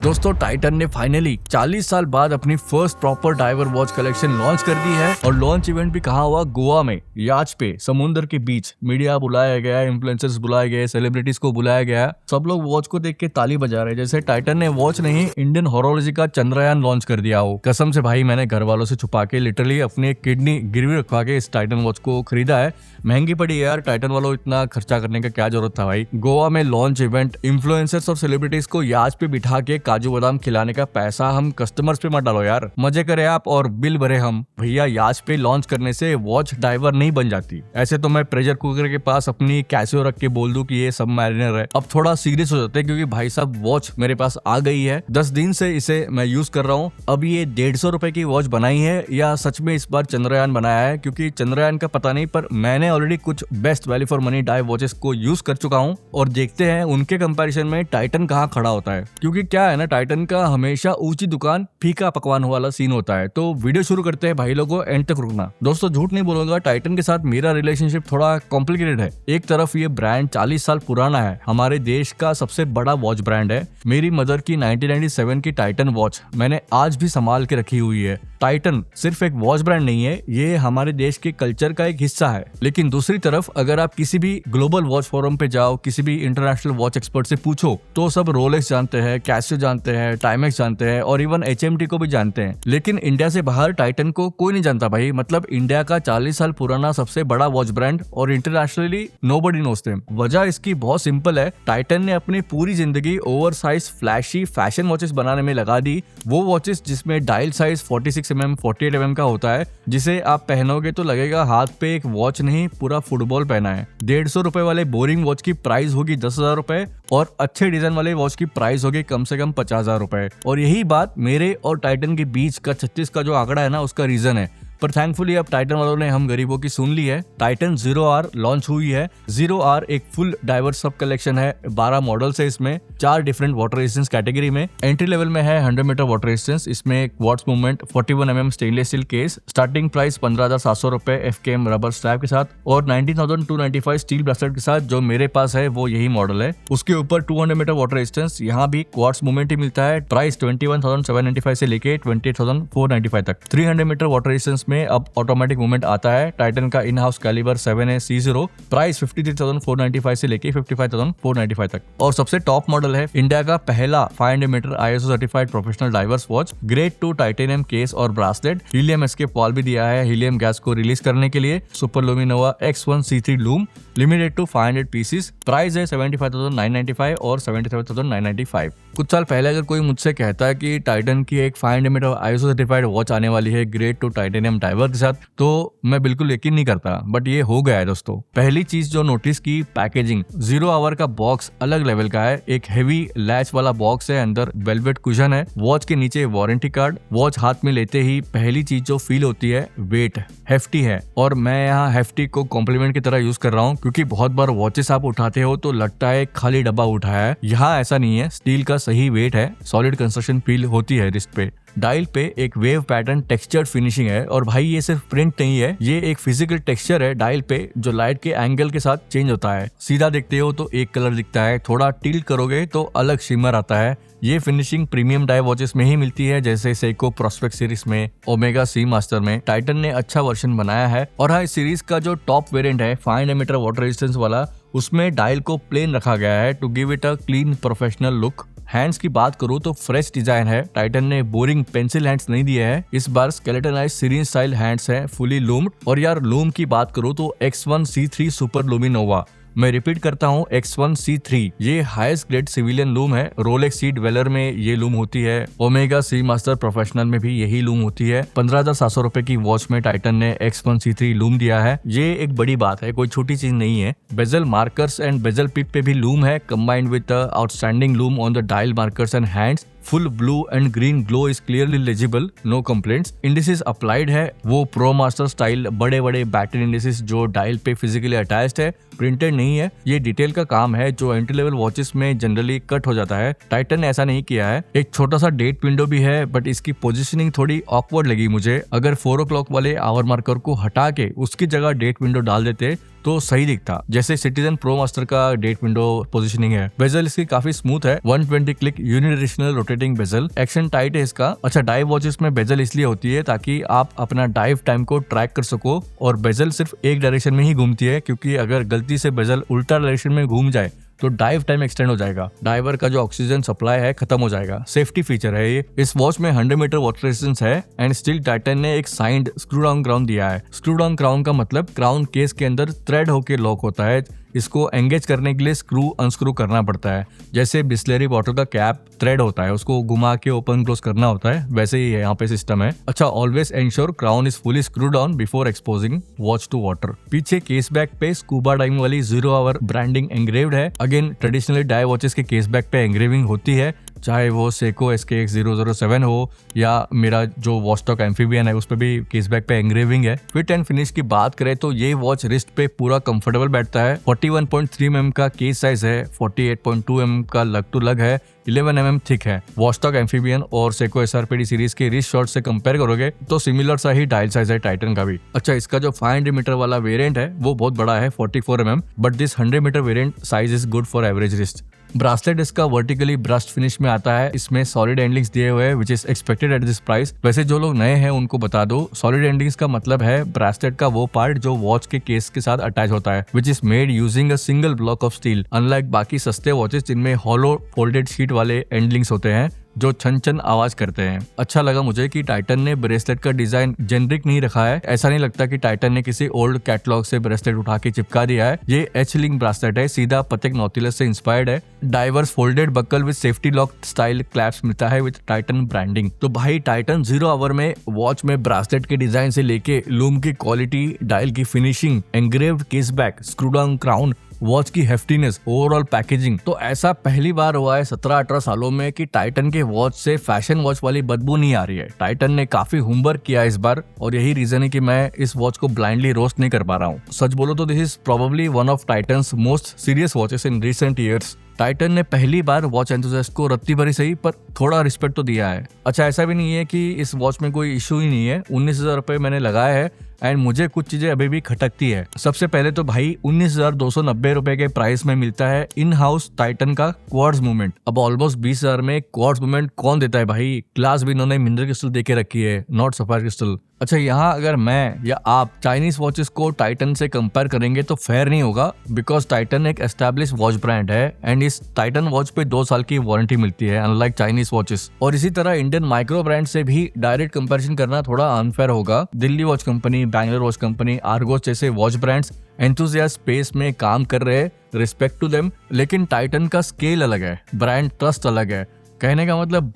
दोस्तों टाइटन ने फाइनली 40 साल बाद अपनी first proper diver watch collection launch कर दी है और लॉन्च इवेंट भी कहाँ हुआ, गोवा में याच पे समुद्र के बीच। मीडिया बुलाया गया, इन्फ्लुएंसर्स बुलाए गए, सेलिब्रिटीज को बुलाया गया। सब लोग वॉच को देख के ताली बजा रहे जैसे टाइटन ने वॉच नहीं इंडियन हॉरोलॉजी का चंद्रयान लॉन्च कर दिया हो। कसम से भाई मैंने घर वालों से छुपा के लिटरली अपनी किडनी गिरवी रखवा के इस टाइटन वॉच को खरीदा है। महंगी पड़ी यार, टाइटन वालों इतना खर्चा करने का क्या जरूरत था भाई। गोवा में लॉन्च इवेंट, इन्फ्लुएंसर्स और सेलिब्रिटीज को याच पे बिठा के काजू बादाम खिलाने का पैसा हम कस्टमर्स पे मत डालो यार, मजे करे आप और बिल भरे हम। भैया याच पे लॉन्च करने से वॉच डाइवर नहीं बन जाती। ऐसे तो मैं प्रेशर कुकर के पास अपनी कैसियो रख के बोल दूं कि ये सब मैरिनर है। अब थोड़ा सीरियस हो जाते हैं क्योंकि भाई साहब वॉच मेरे पास आ गई है, 10 दिन से इसे मैं यूज कर रहा हूँ। अब ये 150 रुपए की वॉच बनाई है या सच में इस बार चंद्रयान बनाया है, क्योंकि चंद्रयान का पता नहीं, पर मैंने ऑलरेडी कुछ best value for money dive watches को यूज कर चुका हूँ और देखते हैं उनके कंपैरिजन में टाइटन कहाँ खड़ा होता है। क्योंकि क्या है ना, टाइटन का हमेशा ऊंची दुकान फीका पकवान वाला सीन होता है। तो वीडियो शुरू करते हैं भाई लोगों, एंड तक रुकना। दोस्तों झूठ नहीं बोलूंगा, टाइटन के साथ मेरा रिलेशनशिप थोड़ा कॉम्प्लिकेटेड है। एक तरफ ये ब्रांड 40 साल पुराना है, हमारे देश का सबसे बड़ा वॉच ब्रांड है। मेरी मदर की 1997 की टाइटन वॉच मैंने आज भी संभाल के रखी हुई है। टाइटन सिर्फ एक वॉच ब्रांड नहीं है, ये हमारे देश के कल्चर का एक हिस्सा है। लेकिन दूसरी तरफ अगर आप किसी भी ग्लोबल वॉच फोरम पे जाओ, किसी भी इंटरनेशनल वॉच एक्सपर्ट से पूछो तो सब रोलेक्स जानते हैं, कैसियो जानते हैं, टाइमेक्स जानते हैं और इवन HMT को भी जानते हैं। लेकिन इंडिया से बाहर टाइटन को कोई नहीं जानता भाई। मतलब इंडिया का 40 साल पुराना सबसे बड़ा वॉच ब्रांड और इंटरनेशनली नोबडी नोस देम। वजह इसकी बहुत सिंपल है, टाइटन ने अपनी पूरी जिंदगी ओवरसाइज फ्लैशी फैशन वॉचेस बनाने में लगा दी। वो वॉचेस जिसमें डायल साइज 46mm 48mm का होता है, जिसे आप पहनोगे तो लगेगा हाथ पे एक वॉच नहीं पूरा फुटबॉल पहना है। 150 रुपए वाले बोरिंग वॉच की प्राइस होगी 10,000 रुपए और अच्छे डिजाइन वाले वॉच की प्राइस होगी कम से कम 50,000 रुपए। और यही बात मेरे और टाइटन के बीच का 36 का जो आंकड़ा है ना, उसका रीजन है। पर थैंकफुली अब टाइटन वालों ने हम गरीबों की सुन ली है। टाइटन 0R लॉन्च हुई है। 0R एक फुल डाइवर सब कलेक्शन है, 12 मॉडल्स है इसमें, 4 डिफरेंट वाटर रेजिस्टेंस कैटेगरी में। एंट्री लेवल में है 100 मीटर वाटर रेजिस्टेंस, इसमें quartz movement, 41mm stainless steel case, starting price 15,700 रुपए FKM रबर स्ट्रैप के साथ और 19,295 स्टील ब्रेसलेट के साथ। जो मेरे पास है वो यही मॉडल है। उसके ऊपर 200 मीटर वाटर रेजिस्टेंस, यहाँ भी क्वार्ट्ज मूवमेंट ही मिलता है। प्राइस 21,795 से लेके 28,495 तक। 300 मीटर वाटर रेजिस्टेंस में अब ऑटोमेटिक मूवमेंट आता है। टाइटन का इन हाउस कैलिबर 7 है C0, प्राइस 53,495 से लेके 55,495 तक। और सबसे टॉप मॉडल है इंडिया का पहला 500 metre ISO certified professional divers watch, grade 2 titanium case और ब्रासलेट, हीलियम एस्केप वॉल भी दिया है हीलियम गैस को रिलीज करने के लिए। Super luminova X1 C3 lume, limited to 500 pieces, price है 75,995 और 77,995। कुछ साल पहले अगर कोई मुझसे कहता है कि टाइटन की एक 500 मीटर ISO सर्टिफाइड वॉच आने वाली है ग्रेड 2 टाइटेनियम डाइवर के साथ, तो मैं बिल्कुल यकीन नहीं करता, बट ये हो गया है दोस्तों। पहली चीज जो नोटिस की, पैकेजिंग। 0R का बॉक्स अलग लेवल का है। एक हेवी लैच वाला बॉक्स है, अंदर वेलवेट कुशन है, वॉच के नीचे वारंटी कार्ड। वॉच हाथ में लेते ही पहली चीज जो फील होती है, वेट हेफ्टी है। और मैं यहाँ हेफ्टी को कॉम्प्लीमेंट की तरह यूज कर रहा हूँ, क्योंकि बहुत बार वॉचेस आप उठाते हो तो लगता है खाली डब्बा उठाया है। यहाँ ऐसा नहीं है, स्टील का सही वेट है, सॉलिड कंस्ट्रक्शन फील होती है रिस्ट पे। डायल पे एक वेव पैटर्न टेक्सचर्ड फिनिशिंग है और भाई ये सिर्फ प्रिंट नहीं है, ये एक फिजिकल टेक्सचर है डायल पे जो लाइट के एंगल के साथ चेंज होता है। सीधा देखते हो तो एक कलर दिखता है, थोड़ा टिल्ट करोगे तो अलग शिमर आता है। ये फिनिशिंग प्रीमियम डाइव वॉचेस में ही मिलती है, जैसे सेको प्रोस्पेक्ट सीरीज में, ओमेगा सी मास्टर में। टाइटन ने अच्छा वर्जन बनाया है। और हाँ, इस सीरीज का जो टॉप वेरिएंट है 500 मीटर वाटर रेजिस्टेंस वाला, उसमें डायल को प्लेन रखा गया है to give it a clean professional look. Hands की बात करूं तो फ्रेश डिजाइन है, टाइटन ने बोरिंग पेंसिल हैंड्स नहीं दिए हैं। इस बार स्केलेटनाइज्ड सीरीज स्टाइल हैंड्स है, फुली लूम्ड। और यार लूम की बात करूं तो X1 C3 सुपर लुमिनोवा, मैं रिपीट करता हूँ X1 C3, ये हाईएस्ट ग्रेड सिविलियन लूम है। रोलेक्स सी ड्वेलर में ये लूम होती है, ओमेगा सी मास्टर प्रोफेशनल में भी यही लूम होती है। 15,700 रुपए की वॉच में टाइटन ने X1 C3 लूम दिया है। ये एक बड़ी बात है, कोई छोटी चीज नहीं है। Bezel markers and bezel pip पे भी लूम है, combined with outstanding lume on the dial markers and hands. Full blue and green glow is clearly legible, no complaints. Indices applied है, वो प्रो मास्टर स्टाइल बड़े बड़े baton indices जो dial पे physically attached है, printed नहीं है। ये डिटेल का काम है जो एंट्री लेवल वॉचेस में जनरली कट हो जाता है। टाइटन ने ऐसा नहीं किया है। एक छोटा सा डेट विंडो भी है, बट इसकी पोजीशनिंग थोड़ी ऑकवर्ड लगी मुझे। अगर 4 o'clock वाले आवर मार्कर को हटा के उसकी जगह डेट विंडो डाल देते तो सही दिखता। जैसे सिटीजन प्रो मास्टर का डेट विंडो पोजीशनिंग है। बेजल इसकी काफी स्मूथ है, 120 click unidirectional rotating bezel, action tight है इसका। अच्छा, डाइव वॉचेस में बेजल इसलिए होती है ताकि आप अपना डाइव टाइम को ट्रैक कर सको, और बेजल सिर्फ एक डायरेक्शन में ही घूमती है, क्योंकि अगर गलती से बेजल उल्टा डायरेक्शन में घूम जाए तो डाइव टाइम एक्सटेंड हो जाएगा, डाइवर का जो ऑक्सीजन सप्लाई है खत्म हो जाएगा। सेफ्टी फीचर है ये। इस वॉच में 100 मीटर वाटर रेजिस्टेंस है एंड स्टिल टाइटन ने एक साइंड स्क्रू डाउन क्राउन दिया है। स्क्रू डाउन क्राउन का मतलब क्राउन केस के अंदर थ्रेड होके लॉक होता है। इसको एंगेज करने के लिए स्क्रू अनस्क्रू करना पड़ता है। जैसे बिस्लेरी बॉटल का कैप थ्रेड होता है, उसको घुमा के ओपन क्लोज करना होता है, वैसे ही यहाँ पे सिस्टम है। अच्छा, always ensure crown is fully screw down before exposing watch to water. पीछे केस बैक पे स्कूबा डाइविंग वाली 0 आवर ब्रांडिंग एंग्रेव्ड है। अगेन ट्रेडिशनली डाइव वॉचेस के केस बैक पे एंग्रेविंग होती है, चाहे वो सेको SKX 007 हो या मेरा जो वॉचटॉक एम्फीबियन है उस पे भी केसबैक पे एंग्रेविंग है। फिट एंड फिनिश की बात करें तो ये वॉच रिस्ट पे पूरा कंफर्टेबल बैठता है। 41.3 mm का केस साइज है, 48.2 mm का लग टू लग है, 11 mm थिक है। वॉचटॉक एम्फीबियन और सेको SRPD सीरीज के रिस्ट शॉट से कंपेयर करोगे तो सिमिलर सा ही डायल साइज है टाइटन का भी। अच्छा, इसका जो 500 मीटर वाला वेरिएंट है वो बहुत बड़ा है, 44 mm, but this 100 metre variant size is good for average wrist. Bracelet इसका वर्टिकली ब्रस्ट फिनिश में आता है। इसमें सॉलिड एंडलिंग्स दिए हुए हैं which is expected at this price. वैसे जो लोग नए हैं उनको बता दो, सॉलिड एंडलिंग्स का मतलब है ब्रासलेट का वो पार्ट जो वॉच के केस के साथ अटैच होता है, which is made using a single block of steel, unlike बाकी सस्ते वॉचेस जिनमें हॉलो फोल्डेड शीट वाले एंडलिंग्स होते हैं जो छन छन आवाज करते हैं। अच्छा लगा मुझे कि टाइटन ने ब्रेसलेट का डिजाइन जेनरिक नहीं रखा है। ऐसा नहीं लगता कि टाइटन ने किसी ओल्ड कैटलॉग से ब्रेसलेट उठा के चिपका दिया है। ये H-लिंक ब्रेसलेट है, सीधा पतेक नॉटिलस से इंस्पायर्ड है। Divers folded buckle with safety lock style clasps मिलता है विद टाइटन ब्रांडिंग। तो भाई टाइटन 0 आवर में वॉच में ब्रेसलेट के डिजाइन से लेके लूम की क्वालिटी, डायल की finishing, engraved case back, screw down crown, watch की हेफ्टीनेस, ओवरऑल पैकेजिंग, तो ऐसा पहली बार हुआ है 17-18 सालों में कि टाइटन के वॉच से फैशन वॉच वाली बदबू नहीं आ रही है। टाइटन ने काफी होमवर्क किया इस बार और यही रीजन है कि मैं इस वॉच को ब्लाइंडली रोस्ट नहीं कर पा रहा हूँ। सच बोलो तो this is probably one of titans most serious watches in recent years. Titan ने पहली बार वॉच एंथुसियास्ट को रत्ती भरी सही पर थोड़ा रिस्पेक्ट तो दिया है। अच्छा, ऐसा भी नहीं है कि इस वॉच में कोई इशू ही नहीं है। 19,000 रुपए मैंने लगाया है एंड मुझे कुछ चीजें अभी भी खटकती है। सबसे पहले तो भाई 19,290 रुपए के प्राइस में मिलता है इन हाउस टाइटन का क्वार्ट्ज मूवमेंट। अब ऑलमोस्ट 20,000 में क्वार्ट्ज मूवमेंट कौन देता है भाई? ग्लास भी इन्होंने मिनरल क्रिस्टल देके रखी है, नॉट सफायर क्रिस्टल। अच्छा, यहाँ अगर मैं या आप चाइनीज वॉचेस को टाइटन से कंपेयर करेंगे तो फेयर नहीं होगा, बिकॉज टाइटन एक एस्टैब्लिश वॉच ब्रांड है एंड इस टाइटन वॉच पे 2 साल की वारंटी मिलती है, अनलाइक चाइनीज वॉचेस। और इसी तरह इंडियन माइक्रो ब्रांड से भी डायरेक्ट कंपैरिजन करना थोड़ा अनफेयर होगा। Delhi watch company, Bangalore watch company, Argos जैसे वॉच ब्रांड्स एंथुसियास्ट स्पेस में काम कर रहे हैं, रिस्पेक्ट टू देम, लेकिन टाइटन का स्केल अलग है, ब्रांड ट्रस्ट अलग है। कहने का मतलब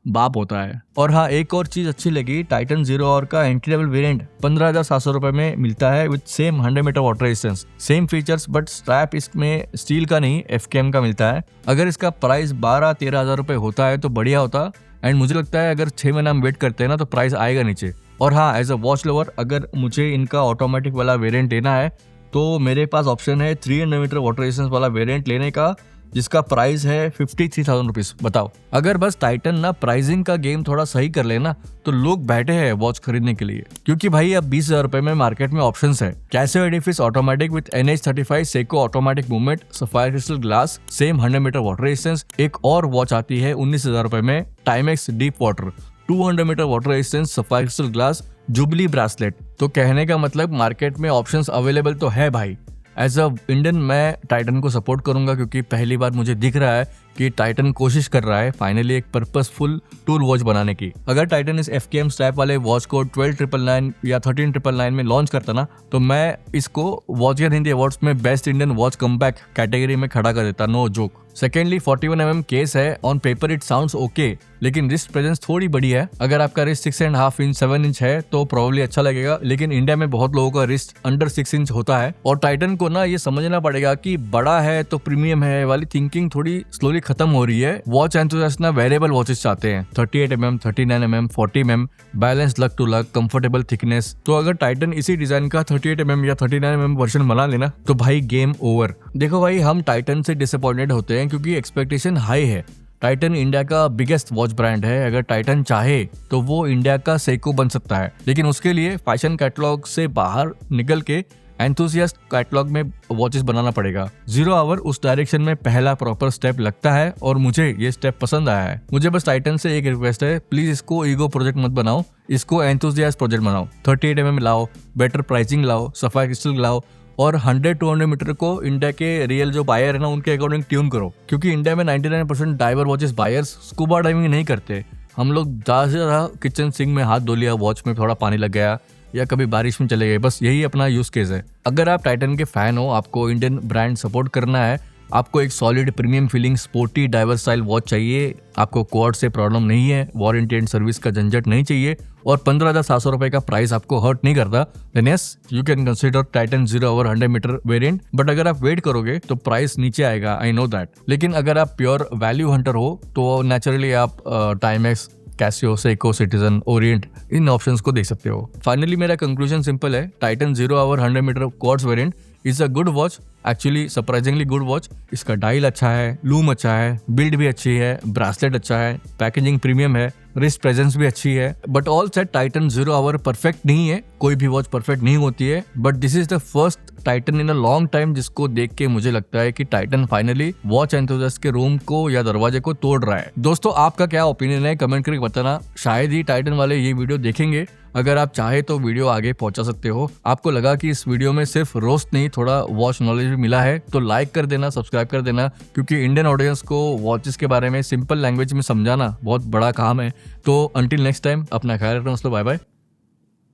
बाप होता है। और हाँ, एक और चीज अच्छी लगी, टाइटन 0 आवर का एंट्री लेवल वेरिएंट 15,700 रुपए में मिलता है with same 100 metre water resistance, same features, but strap इसमें स्टील का नहीं FKM का मिलता है। अगर इसका प्राइस 12-13 हजार रुपए होता है तो बढ़िया होता, एंड मुझे लगता है अगर 6 महीना हम वेट करते हैं ना तो प्राइस आएगा नीचे। और हाँ, एज अ वॉच लवर अगर मुझे इनका ऑटोमेटिक वाला वेरिएंट लेना है तो मेरे पास ऑप्शन है 300 मीटर वाटर रेजिस्टेंस वाला वेरिएंट लेने का, जिसका प्राइस है 53,000 रुपीज। बताओ, अगर बस टाइटन ना प्राइसिंग का गेम थोड़ा सही कर लेना तो लोग बैठे हैं वॉच खरीदने के लिए, क्योंकि भाई अब 20,000 रुपए में मार्केट में ऑप्शंस है। Casio Edifice automatic with NH35 Seiko automatic movement, sapphire crystal glass, same 100 metre water resistance. एक और वॉच आती है 19,000 रुपए में, Timex deep water, 200 metre water resistance, sapphire crystal glass, jubilee bracelet. तो कहने का मतलब मार्केट में ऑप्शंस अवेलेबल तो है भाई। एज अ इंडियन मैं टाइटन को सपोर्ट करूंगा, क्योंकि पहली बार मुझे दिख रहा है कि टाइटन कोशिश कर रहा है फाइनली एक पर्पसफुल टूल वॉच बनाने की। अगर टाइटन इस FKM स्ट्रैप वाले वॉच को 12,999 या 13,999 में लॉन्च करता ना तो मैं इसको वॉच ईयर हिंदी अवार्ड्स में best Indian watch comeback category में खड़ा कर देता, no joke. Secondly 41 mm case है, on paper it sounds okay, लेकिन रिस्ट प्रेजेंस थोड़ी बड़ी है। अगर आपका रिस्ट 6.5 इंच 7 इंच है तो प्रॉब्ली अच्छा लगेगा, लेकिन इंडिया में बहुत लोगों का रिस्ट अंडर 6 इंच होता है। और टाइटन को ना ये समझना पड़ेगा कि बड़ा है तो प्रीमियम है वाली थिंकिंग थोड़ी स्लोली खत्म हो रही है। वॉच एंथुसियास्ट ना वेरिएबल वॉचेस चाहते हैं, 38 mm, 39 mm, 40 mm, बैलेंस लग टू लग, कंफर्टेबल थिकनेस। तो अगर टाइटन इसी डिजाइन का 38 mm या 39 mm वर्जन बना लेना तो भाई गेम ओवर। देखो भाई, हम टाइटन से डिसअपॉइंटेड होते हैं क्योंकि एक्सपेक्टेशन हाई है। टाइटन इंडिया का बिगेस्ट वॉच ब्रांड है, अगर टाइटन चाहे तो वो इंडिया का सेको बन सकता है, लेकिन उसके लिए फैशन कैटलॉग से बाहर निकल के एंथुसियास्ट कैटलॉग में वॉचेस बनाना पड़ेगा। 0 आवर उस डायरेक्शन में पहला प्रॉपर स्टेप लगता है और मुझे ये स्टेप पसंद आया है। मुझे बस टाइटन से एक रिक्वेस्ट है, प्लीज इसको ईगो प्रोजेक्ट मत बनाओ, इसको एंथुसियास्ट प्रोजेक्ट बनाओ। 38 mm लाओ, बेटर प्राइसिंग लाओ, सफायर क्रिस्टल लाओ और 100-200 मीटर को इंडिया के रियल जो बायर है ना उनके अकॉर्डिंग ट्यून करो, क्योंकि इंडिया में 99% diver watches buyers scuba diving नहीं करते। हम लोग ज़्यादा से ज़्यादा किचन सिंक में हाथ धो लिया, वॉच में थोड़ा पानी लग गया या कभी बारिश में चले गए, बस यही अपना यूज केस है। अगर आप टाइटन के फैन हो, आपको इंडियन ब्रांड सपोर्ट करना है, आपको एक solid premium feeling sporty diver style watch चाहिए, आपको क्वाड से प्रॉब्लम नहीं है, वारंटी एंड सर्विस का झंझट नहीं चाहिए और 15,700 रुपए का प्राइस आपको हर्ट नहीं करता, then yes you can consider Titan 0 hour 100 metre variant. But अगर आप वेट करोगे तो प्राइस नीचे आएगा, आई नो दैट। लेकिन अगर आप प्योर वैल्यू हंटर हो तो नेचुरली आप Timex, Casio, Seiko, Citizen, Orient इन ऑप्शंस को देख सकते हो। फाइनली मेरा कंक्लूजन सिंपल है, Titan 0 hour 100 metre quartz variant is a good watch, actually surprisingly good watch. इसका डायल अच्छा है, लूम अच्छा है, बिल्ड भी अच्छी है, ब्रासलेट अच्छा है, पैकेजिंग प्रीमियम है, रिस्ट प्रेजेंस भी अच्छी है। But all set Titan 0 hour perfect नहीं है, कोई भी वॉच परफेक्ट नहीं होती है, but this is the first Titan in a long time जिसको देख के मुझे लगता है कि टाइटन फाइनली वॉच एंथुसियास्ट के रूम को या दरवाजे को तोड़ रहा है। दोस्तों आपका क्या ओपिनियन है कमेंट करके बताना, शायद ही टाइटन वाले ये वीडियो देखेंगे। अगर आप चाहे तो वीडियो आगे पहुंचा सकते हो। आपको लगा कि इस वीडियो में सिर्फ रोस्ट नहीं, थोड़ा वॉच नॉलेज भी मिला है तो लाइक कर देना, सब्सक्राइब कर देना, क्योंकि इंडियन ऑडियंस को वॉचेस के बारे में सिंपल लैंग्वेज में समझाना बहुत बड़ा काम है। तो अंटिल नेक्स्ट टाइम अपना ख्याल रखना, बाय बाय,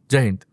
जय हिंद।